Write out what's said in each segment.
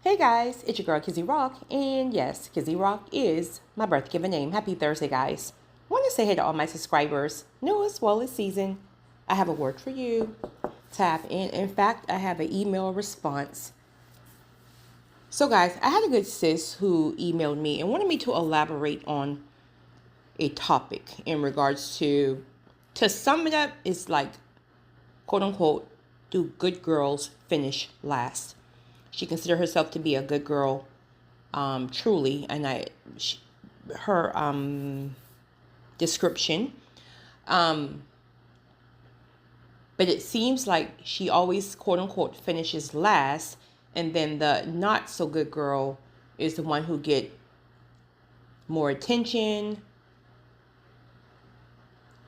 Hey guys, it's your girl Kizzy Rock, and yes, Kizzy Rock is my birth given name. Happy Thursday, guys. I want to say hey to all my subscribers, new as well as seasoned. I have a word for you. Tap in. In fact, I have an email response. So, guys, I had a good sis who emailed me and wanted me to elaborate on a topic in regards to sum it up, is like, quote unquote, do good girls finish last? She considered herself to be a good girl, truly, and her description. But it seems like she always, quote unquote, finishes last, and then the not so good girl is the one who get more attention,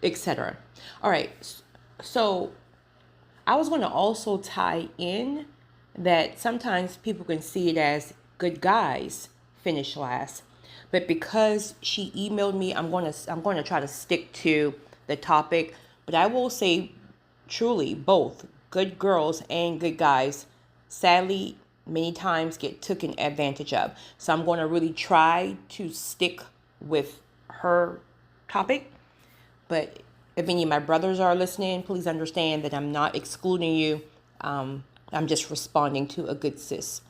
etc. All right, so I was going to also tie in that sometimes people can see it as good guys finish last, but because she emailed me, I'm going to try to stick to the topic. But I will say, truly, both good girls and good guys, sadly, many times get taken advantage of. So I'm going to really try to stick with her topic. But if any of my brothers are listening, please understand that I'm not excluding you. I'm just responding to a good sis.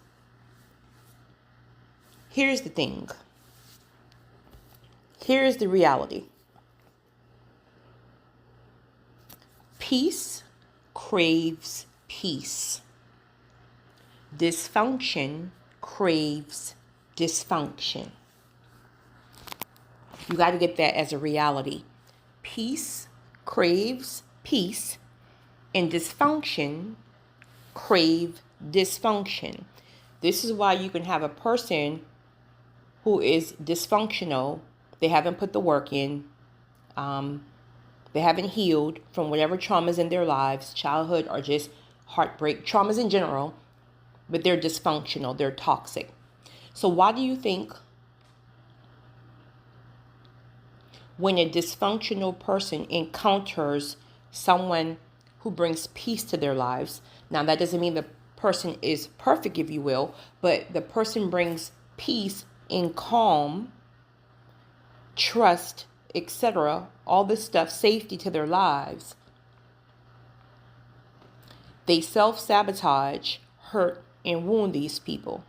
Here's the thing. Here's the reality. Peace craves peace. Dysfunction craves dysfunction. You got to get that as a reality. Peace craves peace, and dysfunction crave dysfunction. This is why you can have a person who is dysfunctional. They haven't put the work in. They haven't healed from whatever traumas in their lives, childhood or just heartbreak, traumas in general, but they're dysfunctional. They're toxic. So why do you think when a dysfunctional person encounters someone who brings peace to their lives? Now, that doesn't mean the person is perfect, if you will, but the person brings peace and calm, trust, etc., all this stuff, safety to their lives. They self-sabotage, hurt, and wound these people.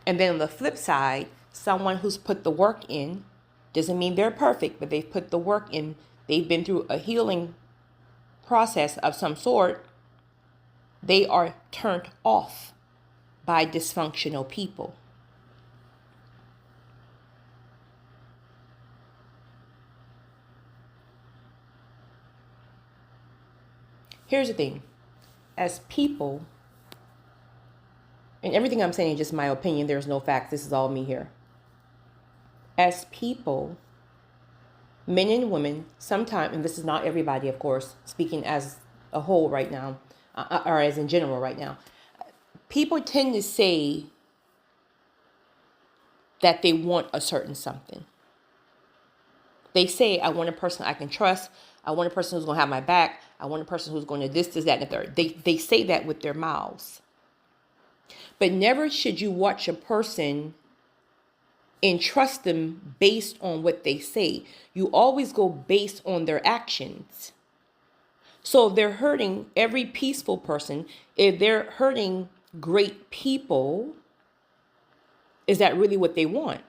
And then on the flip side, someone who's put the work in, doesn't mean they're perfect, but they've put the work in. They've been through a healing process of some sort. They are turned off by dysfunctional people. Here's the thing. As people, and everything I'm saying is just my opinion, there's no facts. This is all me here. As people, men and women, sometimes, and this is not everybody, of course, speaking as a whole right now, or as in general right now, people tend to say that they want a certain something. They say, I want a person I can trust. I want a person who's going to have my back. I want a person who's going to this, that, and the third. They say that with their mouths. But never should you watch a person and trust them based on what they say. You always go based on their actions. So if they're hurting every peaceful person, if they're hurting great people, is that really what they want?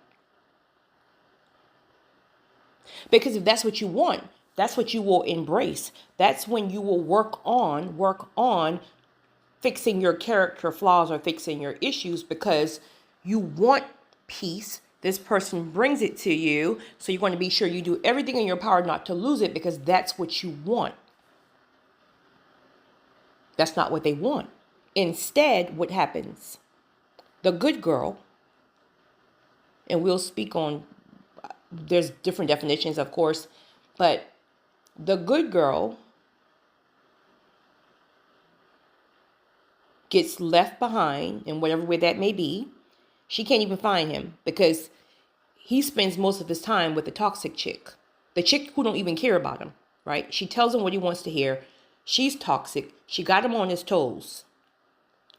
Because if that's what you want, that's what you will embrace. That's when you will work on fixing your character flaws or fixing your issues, because you want peace. This person brings it to you. So you're going to be sure you do everything in your power not to lose it, because that's what you want. That's not what they want. Instead, what happens? The good girl, and we'll speak on, there's different definitions, of course, but the good girl gets left behind in whatever way that may be. She can't even find him because he spends most of his time with the toxic chick. The chick who don't even care about him, right? She tells him what he wants to hear. She's toxic. She got him on his toes.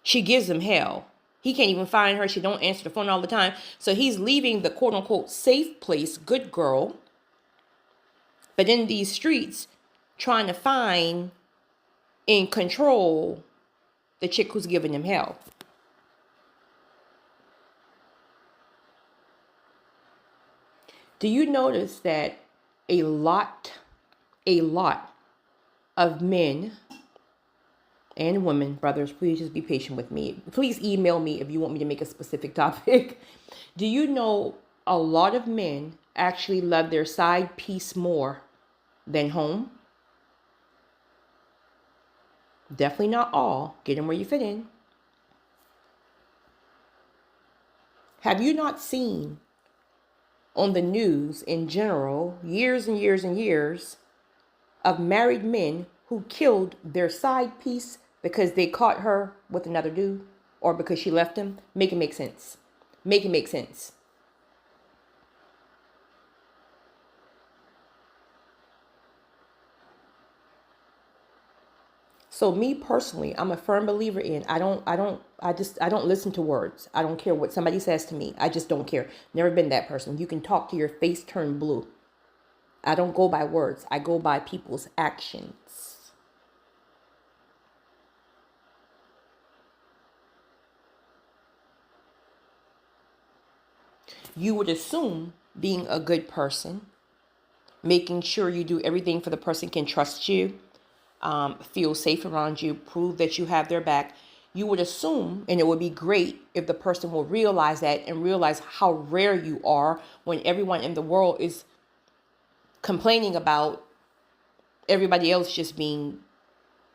She gives him hell. He can't even find her. She don't answer the phone all the time. So he's leaving the quote unquote safe place, good girl, but in these streets trying to find and control the chick who's giving him hell. Do you notice that a lot of men and women, brothers, please just be patient with me. Please email me if you want me to make a specific topic. Do you know a lot of men actually love their side piece more than home? Definitely not all. Get in where you fit in. Have you not seen on the news in general, years and years and years, of married men who killed their side piece because they caught her with another dude or because she left him? Make it make sense. Make it make sense. So me personally, I'm a firm believer in, I don't listen to words. I don't care what somebody says to me. I just don't care. Never been that person. You can talk to your face turn blue. I don't go by words. I go by people's actions. You would assume being a good person, making sure you do everything for the person can trust you, feel safe around you, prove that you have their back. You would assume, and it would be great if the person will realize that and realize how rare you are when everyone in the world is complaining about everybody else just being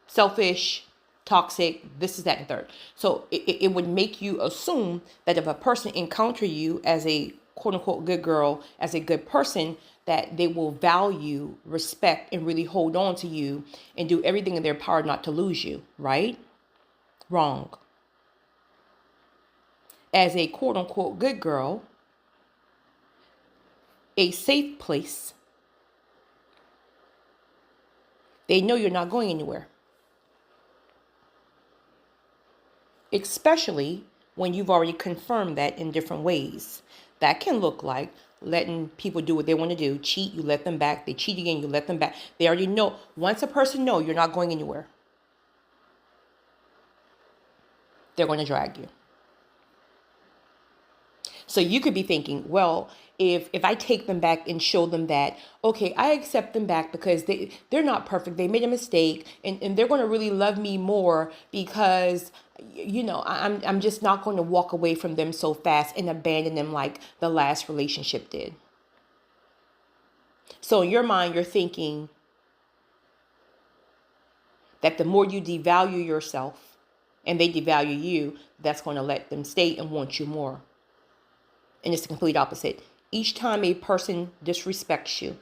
selfish, toxic, this is that and third. So it would make you assume that if a person encounter you as a quote unquote good girl, as a good person, that they will value, respect, and really hold on to you and do everything in their power not to lose you, right? Wrong. As a quote unquote good girl, a safe place, they know you're not going anywhere. Especially when you've already confirmed that in different ways. That can look like letting people do what they want to do. Cheat, you let them back. They cheat again, you let them back. They already know. Once a person knows you're not going anywhere, they're going to drag you. So you could be thinking, well, if I take them back and show them that, okay, I accept them back because they're not perfect. They made a mistake and they're going to really love me more because, you know, I'm just not going to walk away from them so fast and abandon them like the last relationship did. So in your mind, you're thinking that the more you devalue yourself and they devalue you, that's going to let them stay and want you more. And it's the complete opposite. Each time a person disrespects you,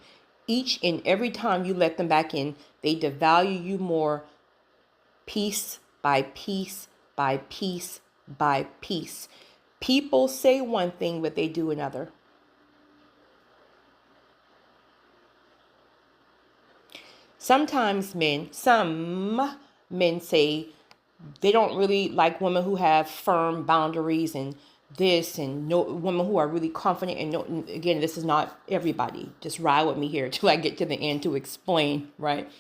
each and every time you let them back in, they devalue you more, piece by piece by piece by piece. People say one thing, but they do another. Sometimes some men say they don't really like women who have firm boundaries and this, and no women who are really confident. And no, again, this is not everybody. Just ride with me here till I get to the end to explain, right?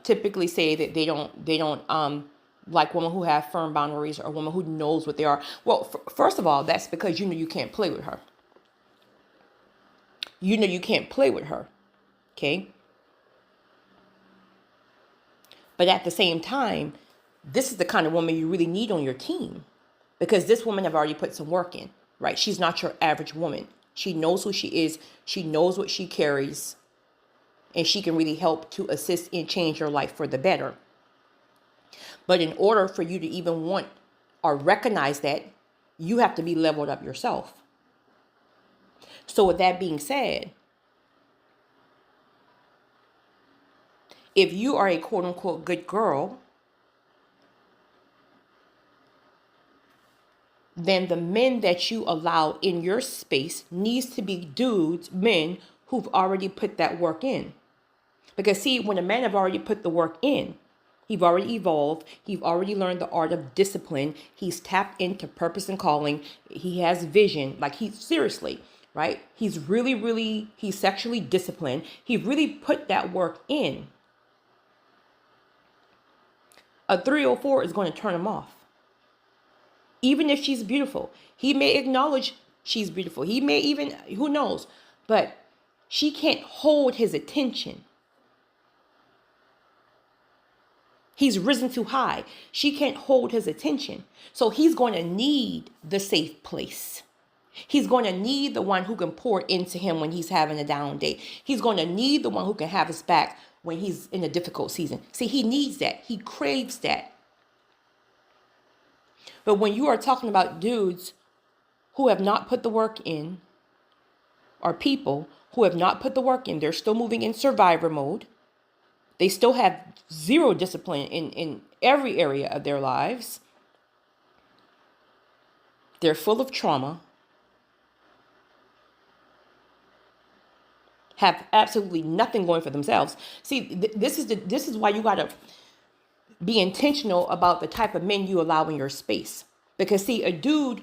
Typically say that they don't like women who have firm boundaries or women who knows what they are. Well, first of all, that's because you know you can't play with her. You know you can't play with her, okay? But at the same time, this is the kind of woman you really need on your team. Because this woman have already put some work in, right? She's not your average woman. She knows who she is. She knows what she carries. And she can really help to assist and change your life for the better. But in order for you to even want or recognize that, you have to be leveled up yourself. So with that being said, if you are a quote unquote good girl, then the men that you allow in your space needs to be dudes, men who've already put that work in. Because see, when a man have already put the work in, He's already evolved. He's already learned the art of discipline. He's tapped into purpose and calling. He has vision. Like, he's seriously, right? He's he's sexually disciplined. He really put that work in. A 304 is going to turn him off. Even if she's beautiful. He may acknowledge she's beautiful. He may even, who knows? But she can't hold his attention. He's risen too high. She can't hold his attention. So he's going to need the safe place. He's going to need the one who can pour into him when he's having a down day. He's going to need the one who can have his back when he's in a difficult season. See, he needs that. He craves that. But when you are talking about dudes who have not put the work in, or people who have not put the work in, they're still moving in survivor mode. They still have zero discipline in every area of their lives. They're full of trauma. Have absolutely nothing going for themselves. See, this is why you got to be intentional about the type of men you allow in your space. Because see, a dude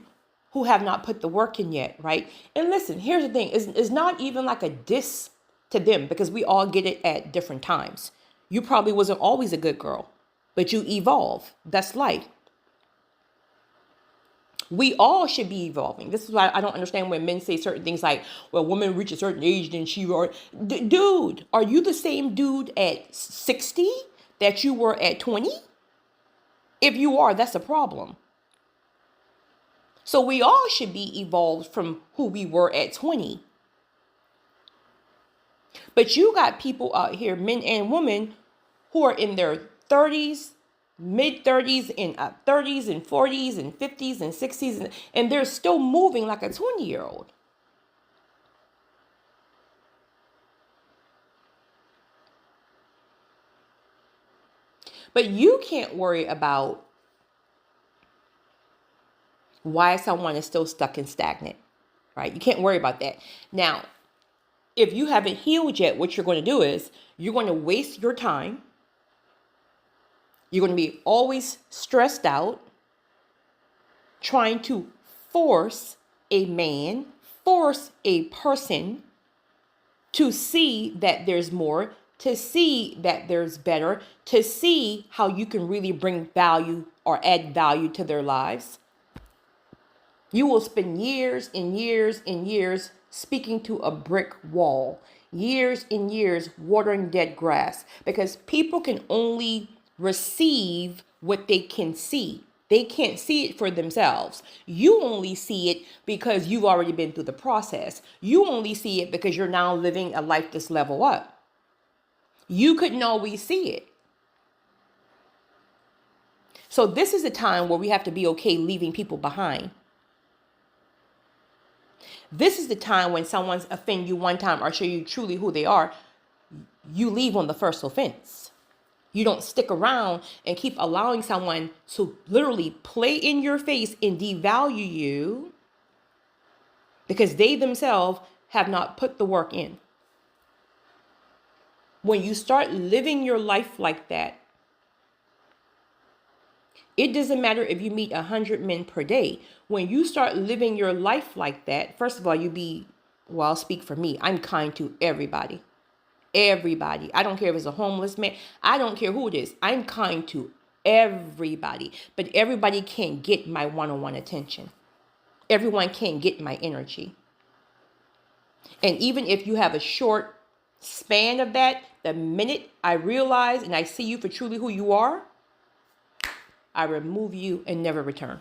who have not put the work in yet, right? And listen, here's the thing. It's not even like a diss to them, because we all get it at different times. You probably wasn't always a good girl, but you evolve. That's life. We all should be evolving. This is why I don't understand when men say certain things like, well, women reach a certain age, then she or dude, are you the same dude at 60 that you were at 20? If you are, that's a problem. So we all should be evolved from who we were at 20. But you got people out here, men and women, who are in their 30s, mid 30s, and 30s and 40s and 50s and 60s, and they're still moving like a 20-year-old. But you can't worry about why someone is still stuck and stagnant, right? You can't worry about that. Now, if you haven't healed yet, what you're going to do is you're going to waste your time. You're going to be always stressed out, trying to force a man, force a person to see that there's more, to see that there's better, to see how you can really bring value or add value to their lives. You will spend years and years and years speaking to a brick wall, years and years watering dead grass, because people can only receive what they can see. They can't see it for themselves. You only see it because you've already been through the process. You only see it because you're now living a life this level up. You couldn't always see it. So this is a time where we have to be okay leaving people behind. This is the time when someone's offend you one time or show you truly who they are, you leave on the first offense. You don't stick around and keep allowing someone to literally play in your face and devalue you because they themselves have not put the work in. When you start living your life like that, it doesn't matter if you meet 100 men per day. When you start living your life like that, first of all, I'll speak for me. I'm kind to everybody. Everybody. I don't care if it's a homeless man. I don't care who it is. I'm kind to everybody. But everybody can't get my one-on-one attention. Everyone can't get my energy. And even if you have a short span of that, the minute I realize and I see you for truly who you are, I remove you and never return.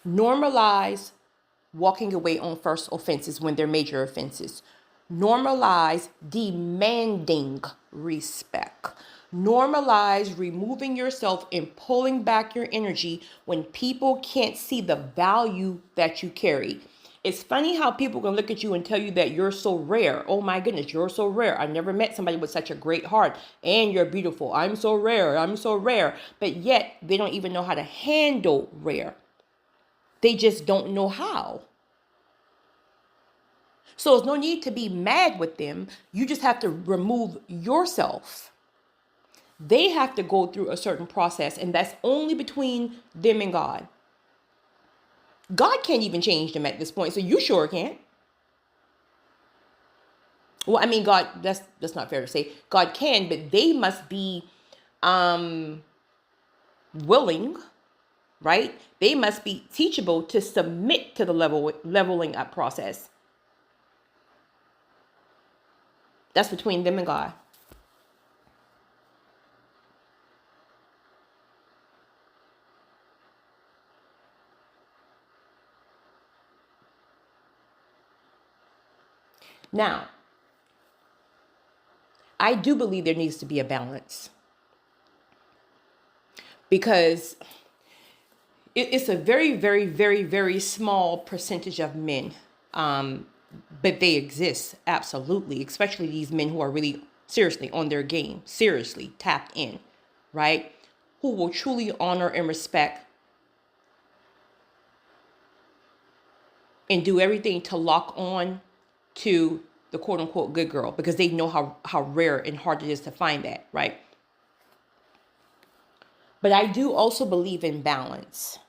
Normalize walking away on first offenses when they're major offenses. Normalize demanding respect. Normalize removing yourself and pulling back your energy when people can't see the value that you carry. It's funny how people can look at you and tell you that you're so rare. Oh my goodness, you're so rare. I've never met somebody with such a great heart. And you're beautiful. I'm so rare. I'm so rare. But yet they don't even know how to handle rare. They just don't know how. So there's no need to be mad with them. You just have to remove yourself. They have to go through a certain process, and that's only between them and God. God can't even change them at this point, so you sure can't. Well, I mean, God, that's not fair to say. God can, but they must be willing, right? They must be teachable to submit to the leveling up process. That's between them and God. Now, I do believe there needs to be a balance, because it's a very, very, very, very small percentage of men, but they exist, absolutely, especially these men who are really seriously on their game, seriously tapped in, right? Who will truly honor and respect and do everything to lock on to the quote unquote good girl, because they know how rare and hard it is to find that, right? But I do also believe in balance.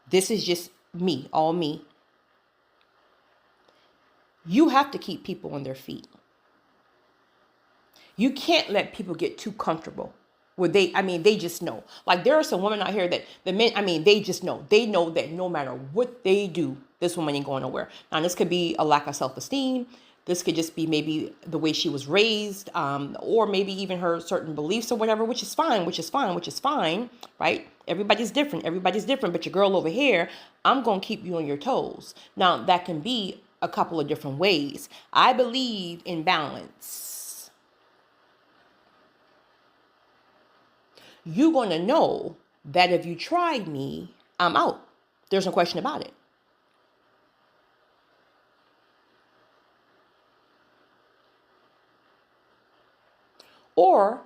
This is just me, all me. You have to keep people on their feet. You can't let people get too comfortable where they just know. Like, there are some women out here that the men, they just know. They know that no matter what they do, this woman ain't going nowhere. Now, this could be a lack of self-esteem. This could just be maybe the way she was raised, or maybe even her certain beliefs or whatever, which is fine, right? Everybody's different, but your girl over here, I'm going to keep you on your toes. Now, that can be a couple of different ways. I believe in balance. You're going to know that if you tried me, I'm out. There's no question about it. Or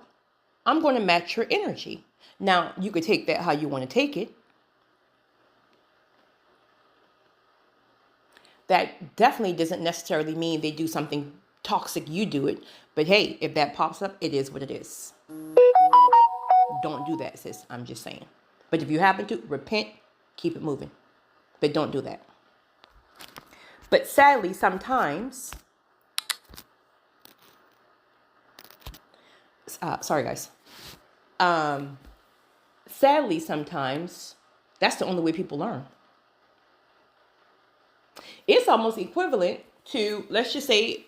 I'm going to match your energy. Now, you could take that how you want to take it. That definitely doesn't necessarily mean they do something toxic, you do it. But hey, if that pops up, it is what it is. Don't do that, sis. I'm just saying. But if you happen to, repent, keep it moving. But don't do that. But sadly, sometimes, sorry guys. Sadly, sometimes, that's the only way people learn. It's almost equivalent to, let's just say,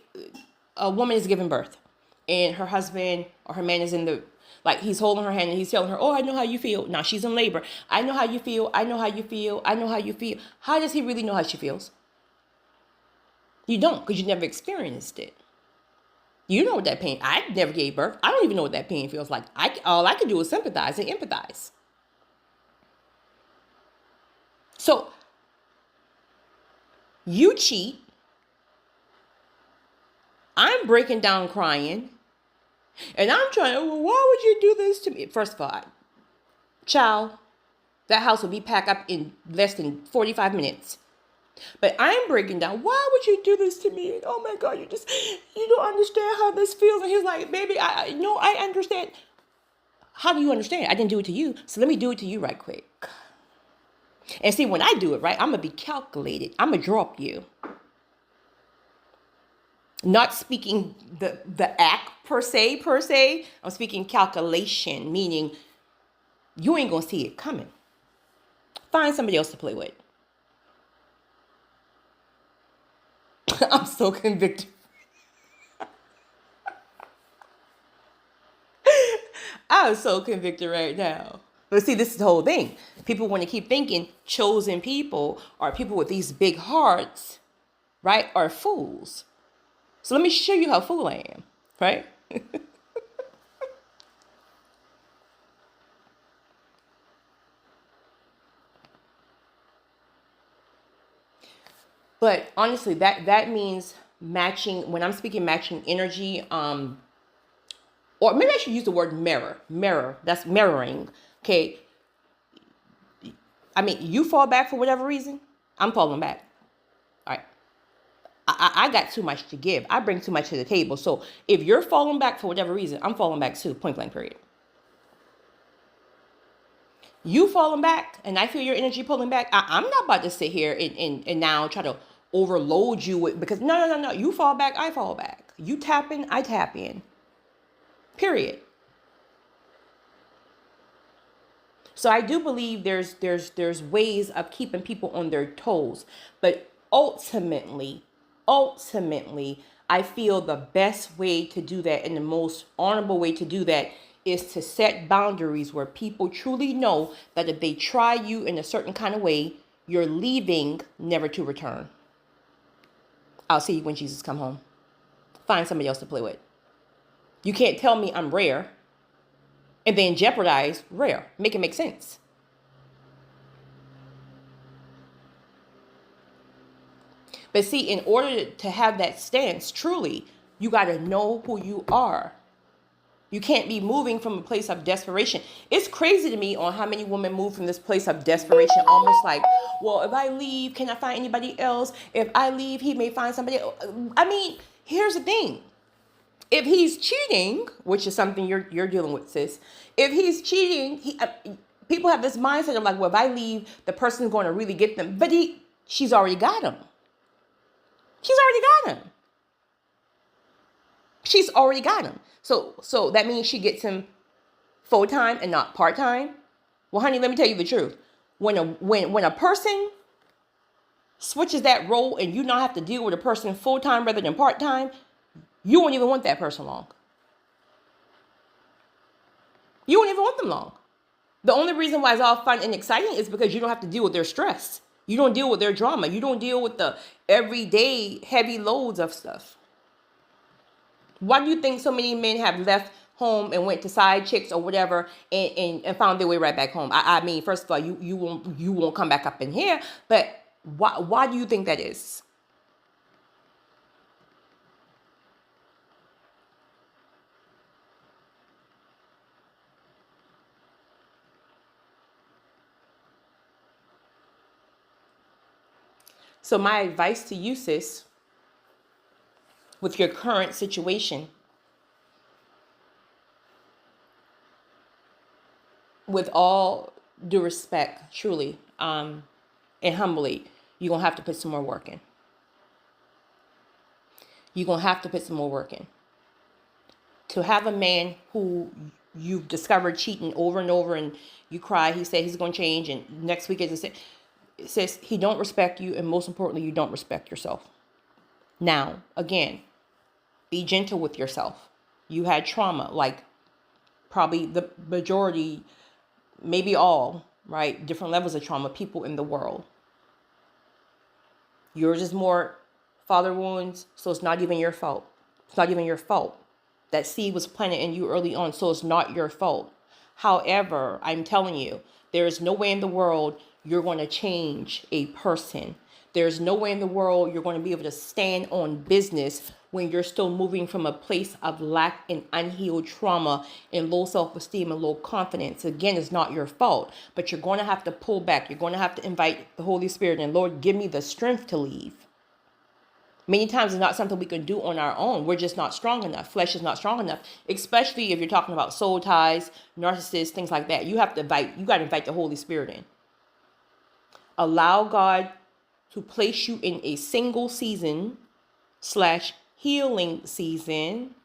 a woman is giving birth, and her husband or her man is he's holding her hand and he's telling her, oh, I know how you feel. Now she's in labor. I know how you feel. I know how you feel. I know how you feel. How does he really know how she feels? You don't, because you never experienced it. You know what that pain, I never gave birth. I don't even know what that pain feels like. All I can do is sympathize and empathize. So, you cheat. I'm breaking down crying. And I'm trying, well, why would you do this to me? First of all, child, that house will be packed up in less than 45 minutes. But I'm breaking down, why would you do this to me? Oh my God, you don't understand how this feels. And he's like, baby, I understand. How do you understand? I didn't do it to you. So let me do it to you right quick. And see, when I do it, right, I'm going to be calculated. I'm going to drop you. Not speaking the act per se. I'm speaking calculation, meaning you ain't going to see it coming. Find somebody else to play with. I'm so convicted. I'm so convicted right now. But see, this is the whole thing. People want to keep thinking chosen people or people with these big hearts, right, are fools. So let me show you how fool I am, right? But honestly, that means matching. When I'm speaking matching energy, or maybe I should use the word mirror. That's mirroring. Okay. I mean, you fall back for whatever reason, I'm falling back. All right. I got too much to give. I bring too much to the table. So if you're falling back for whatever reason, I'm falling back too, point blank period. You falling back and I feel your energy pulling back. I'm not about to sit here and now try to overload you with, because no. You fall back, I fall back. You tap in, I tap in. Period. So I do believe there's ways of keeping people on their toes, but ultimately, I feel the best way to do that and the most honorable way to do that is to set boundaries where people truly know that if they try you in a certain kind of way, you're leaving never to return. I'll see you when Jesus come home. Find somebody else to play with. You can't tell me I'm rare and then jeopardize rare. Make it make sense. But see, in order to have that stance, truly, you got to know who you are. You can't be moving from a place of desperation. It's crazy to me on how many women move from this place of desperation, almost like, well, if I leave, can I find anybody else? If I leave, he may find somebody else. I mean, here's the thing. If he's cheating, which is something you're dealing with, sis. If he's cheating, people have this mindset of like, well, if I leave, the person's going to really get them. But she's already got him. She's already got him. She's already got him. So that means she gets him full-time and not part-time. Well, honey, let me tell you the truth. When a person switches that role and you not have to deal with a person full-time rather than part-time, you won't even want that person long. You won't even want them long. The only reason why it's all fun and exciting is because you don't have to deal with their stress. You don't deal with their drama. You don't deal with the everyday heavy loads of stuff. Why do you think so many men have left home and went to side chicks or whatever and found their way right back home? I mean, first of all, you won't come back up in here. But why do you think that is? So my advice to you, sis, with your current situation, with all due respect, truly, and humbly, you're going to have to put some more work in. You're going to have to put some more work in. To have a man who you've discovered cheating over and over and you cry, he said he's going to change, and next week it says he don't respect you, and most importantly, you don't respect yourself. Now, again, be gentle with yourself. You had trauma, like probably the majority, maybe all, right? Different levels of trauma, people in the world. Yours is more father wounds, so it's not even your fault. It's not even your fault. That seed was planted in you early on, so it's not your fault. However, I'm telling you, there is no way in the world you're going to change a person. There's no way in the world you're going to be able to stand on business when you're still moving from a place of lack and unhealed trauma and low self-esteem and low confidence. Again, it's not your fault, but you're going to have to pull back. You're going to have to invite the Holy Spirit and, Lord, give me the strength to leave. Many times it's not something we can do on our own. We're just not strong enough. Flesh is not strong enough, especially if you're talking about soul ties, narcissists, things like that. You got to invite the Holy Spirit in. Allow God to place you in a single season / healing season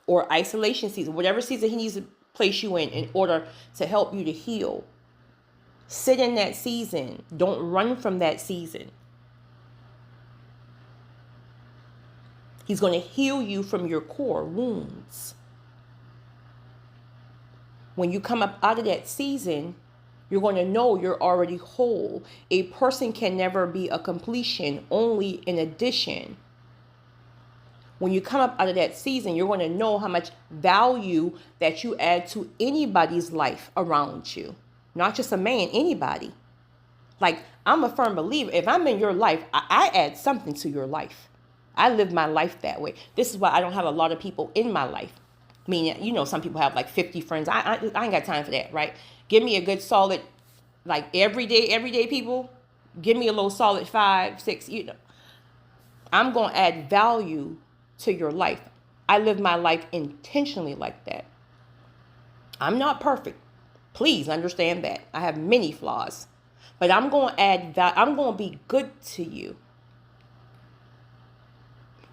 or isolation season, whatever season he needs to place you in order to help you to heal. Sit in that season. Don't run from that season. He's going to heal you from your core wounds. When you come up out of that season, you're going to know you're already whole. A person can never be a completion, only an addition. When you come up out of that season, you're going to know how much value that you add to anybody's life around you. Not just a man, anybody. Like, I'm a firm believer. If I'm in your life, I add something to your life. I live my life that way. This is why I don't have a lot of people in my life. Meaning, some people have like 50 friends. I ain't got time for that, right? Give me a good solid, like everyday people. Give me a little solid 5, 6, I'm going to add value to your life. I live my life intentionally like that. I'm not perfect. Please understand that. I have many flaws. But I'm going to add value. I'm going to be good to you.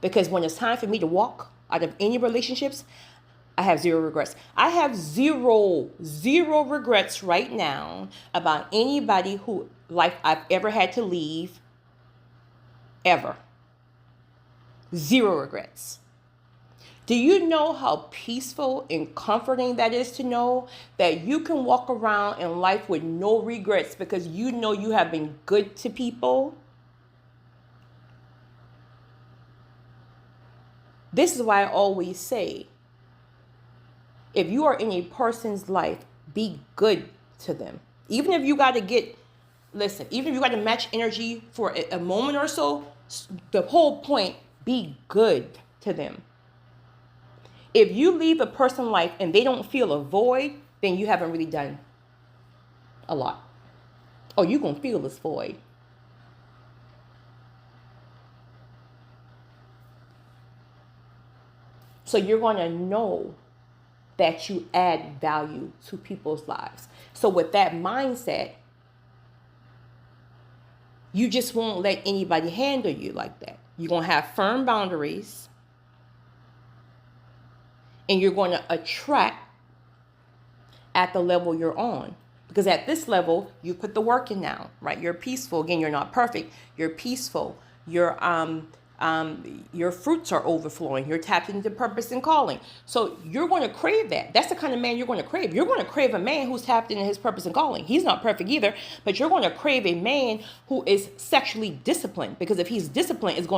Because when it's time for me to walk out of any relationships, I have zero regrets. I have zero regrets right now about anybody who life I've ever had to leave, ever. Zero regrets. Do you know how peaceful and comforting that is to know that you can walk around in life with no regrets because you know you have been good to people? This is why I always say, if you are in a person's life, be good to them. Even if you got to even if you got to match energy for a moment or so, the whole point, be good to them. If you leave a person's life and they don't feel a void, then you haven't really done a lot. Or you're going to feel this void. So you're going to know that you add value to people's lives. So with that mindset, you just won't let anybody handle you like that. You're going to have firm boundaries. And you're going to attract at the level you're on. Because at this level, you put the work in now, right? You're peaceful. Again, you're not perfect. You're peaceful. Your fruits are overflowing. You're tapped into purpose and calling. So you're going to crave that. That's the kind of man you're going to crave. You're going to crave a man who's tapped into his purpose and calling. He's not perfect either, but you're going to crave a man who is sexually disciplined. Because if he's disciplined, it's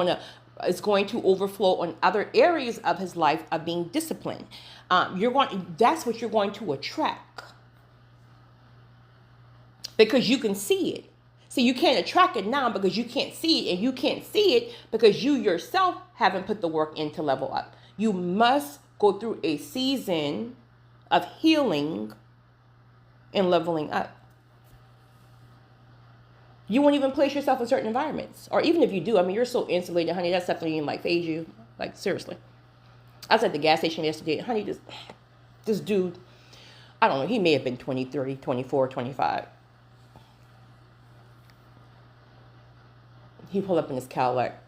going to overflow on other areas of his life of being disciplined. That's what you're going to attract. Because you can see it. See, you can't attract it now because you can't see it. And you can't see it because you yourself haven't put the work in to level up. You must go through a season of healing and leveling up. You won't even place yourself in certain environments. Or even if you do, I mean, you're so insulated, honey, that stuff doesn't even like phase you. Like, seriously. I was at the gas station yesterday, and honey, this dude, I don't know, he may have been 23, 24, 25. He pulled up in his Cadillac.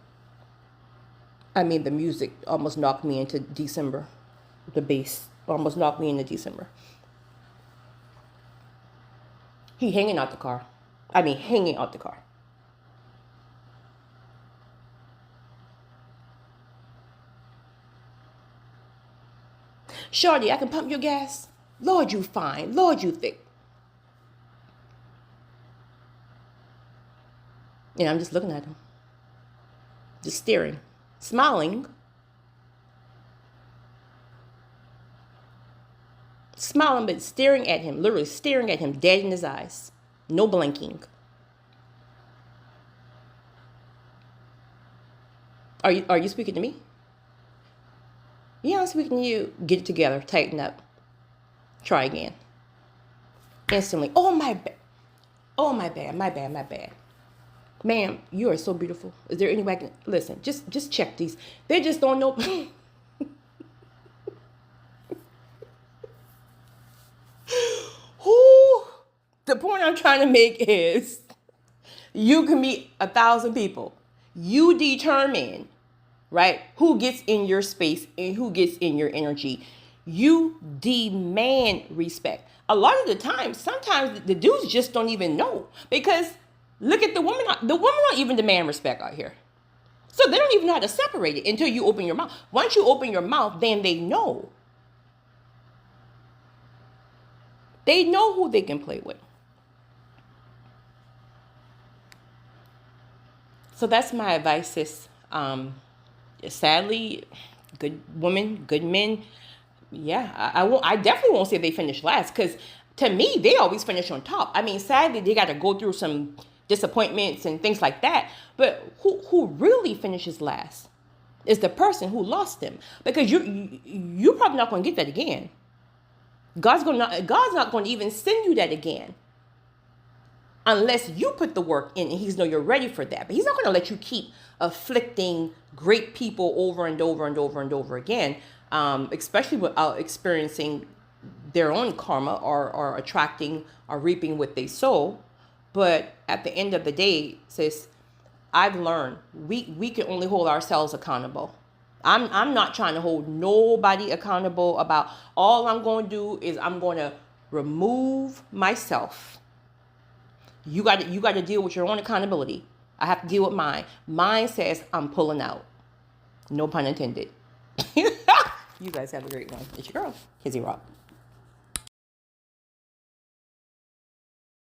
I mean, the music almost knocked me into December. The bass almost knocked me into December. He hanging out the car. Shorty, I can pump your gas. Lord, you fine. Lord, you thick. And I'm just looking at him. Just staring. Smiling. Smiling, but staring at him. Literally staring at him, dead in his eyes. No blinking. Are you speaking to me? Yeah, I'm speaking to you. Get it together. Tighten up. Try again. Instantly. Oh, my bad. Oh, my bad. My bad. Ma'am, you are so beautiful. Is there any way I can... Listen, just check these. They just don't know... The point I'm trying to make is you can meet 1,000 people. You determine, right, who gets in your space and who gets in your energy. You demand respect. A lot of the time, sometimes the dudes just don't even know. Because look at the women. The women don't even demand respect out here. So they don't even know how to separate it until you open your mouth. Once you open your mouth, then they know. They know who they can play with. So that's my advice, sis. Sadly, good women, good men. Yeah, I definitely won't say they finish last, because to me, they always finish on top. I mean, sadly, they got to go through some disappointments and things like that. But who really finishes last is the person who lost them, because you're probably not going to get that again. God's not going to even send you that again. unless you put the work in and he's know you're ready for that. But he's not going to let you keep afflicting great people over and over and over and over again, especially without experiencing their own karma or attracting or reaping what they sow. But at the end of the day, sis, I've learned we can only hold ourselves accountable. I'm not trying to hold nobody accountable about. All I'm going to do is I'm going to remove myself. You got to deal with your own accountability. I have to deal with mine. Mine says I'm pulling out. No pun intended. You guys have a great one. It's your girl, Kizzy Rock.